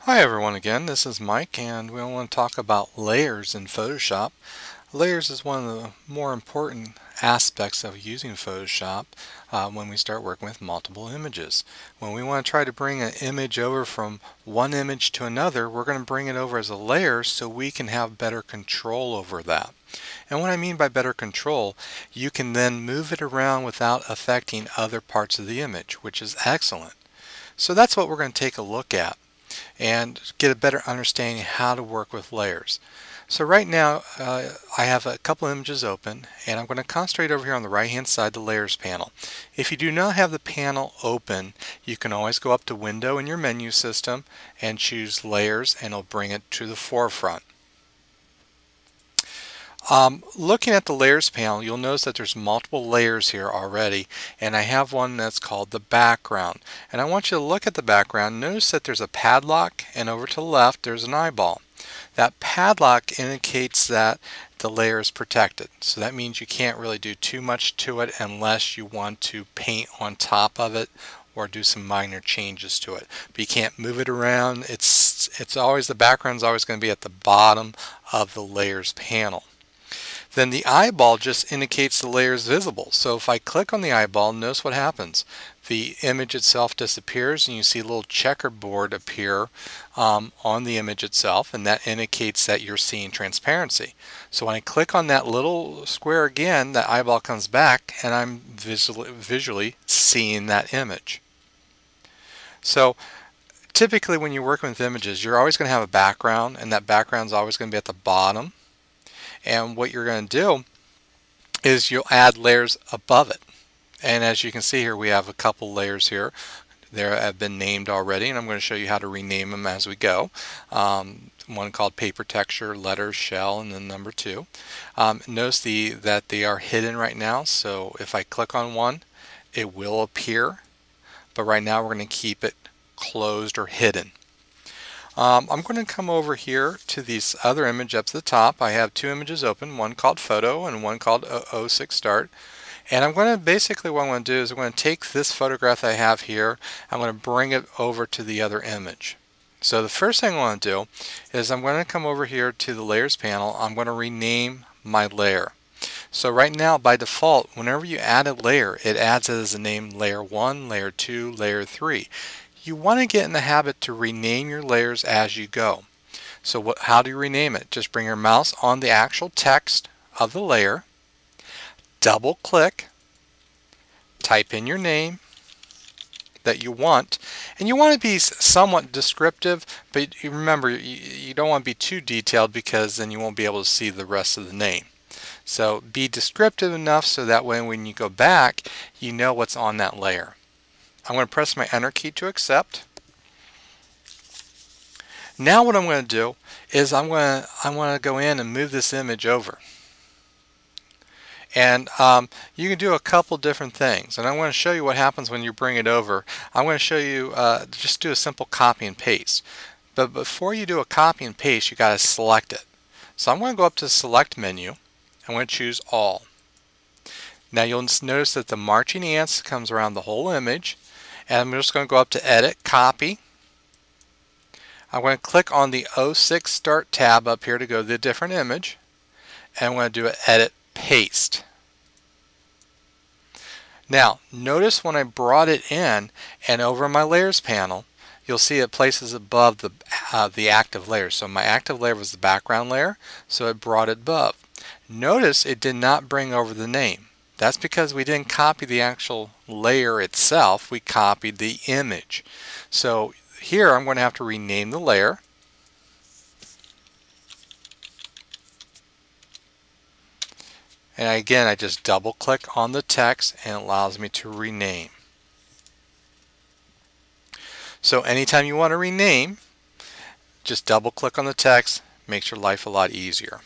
Hi everyone again, this is Mike and we want to talk about layers in Photoshop. Layers is one of the more important aspects of using Photoshop when we start working with multiple images. When we want to try to bring an image over from one image to another, we're going to bring it over as a layer so we can have better control over that. And what I mean by better control, you can then move it around without affecting other parts of the image, which is excellent. So that's what we're going to take a look at and get a better understanding how to work with layers. So right now I have a couple images open and I'm going to concentrate over here on the right hand side, the layers panel. If you do not have the panel open, you can always go up to window in your menu system and choose layers and it'll bring it to the forefront. Looking at the layers panel, you'll notice that there's multiple layers here already, and I have one that's called the background. And I want you to look at the background. Notice that there's a padlock, and over to the left there's an eyeball. That padlock indicates that the layer is protected. So that means you can't really do too much to it unless you want to paint on top of it or do some minor changes to it. But you can't move it around. It's always, the background's always going to be at the bottom of the layers panel. Then the eyeball just indicates the layer is visible. So if I click on the eyeball, notice what happens. The image itself disappears and you see a little checkerboard appear on the image itself, and that indicates that you're seeing transparency. So when I click on that little square again, that eyeball comes back and I'm visually seeing that image. So typically when you're working with images, you're always going to have a background, and that background is always going to be at the bottom. And what you're going to do is you'll add layers above it. And as you can see here, we have a couple layers here. They have been named already, and I'm going to show you how to rename them as we go. One called paper texture, letters, shell, and then number 2. Notice that they are hidden right now, so if I click on one, it will appear. But right now we're going to keep it closed or hidden. I'm going to come over here to this other image up to the top. I have two images open, one called photo and one called 06 start. And I'm going to basically, what I'm going to do is I'm going to take this photograph I have here, I'm going to bring it over to the other image. So the first thing I want to do is I'm going to come over here to the layers panel. I'm going to rename my layer. So right now by default, whenever you add a layer, it adds it as a name layer 1, layer 2, layer 3. You want to get in the habit to rename your layers as you go. So how do you rename it? Just bring your mouse on the actual text of the layer, double click, type in your name that you want, and you want to be somewhat descriptive, but you remember you don't want to be too detailed because then you won't be able to see the rest of the name. So be descriptive enough so that way when you go back, you know what's on that layer. I'm going to press my enter key to accept. Now what I'm going to do is I want to go in and move this image over. And you can do a couple different things, and I want to show you what happens when you bring it over. I'm going to show you just do a simple copy and paste. But before you do a copy and paste, you got to select it. So I'm going to go up to the select menu. I'm going to choose all. Now you'll notice that the marching ants comes around the whole image. And I'm just going to go up to Edit, Copy. I'm going to click on the 06 Start tab up here to go to the different image. And I'm going to do an Edit, Paste. Now, notice when I brought it in and over in my Layers panel, you'll see it places above the active layer. So my active layer was the background layer, so it brought it above. Notice it did not bring over the name. That's because we didn't copy the actual layer itself, we copied the image. So here I'm going to have to rename the layer. And again, I just double click on the text and it allows me to rename. So anytime you want to rename, just double click on the text, makes your life a lot easier.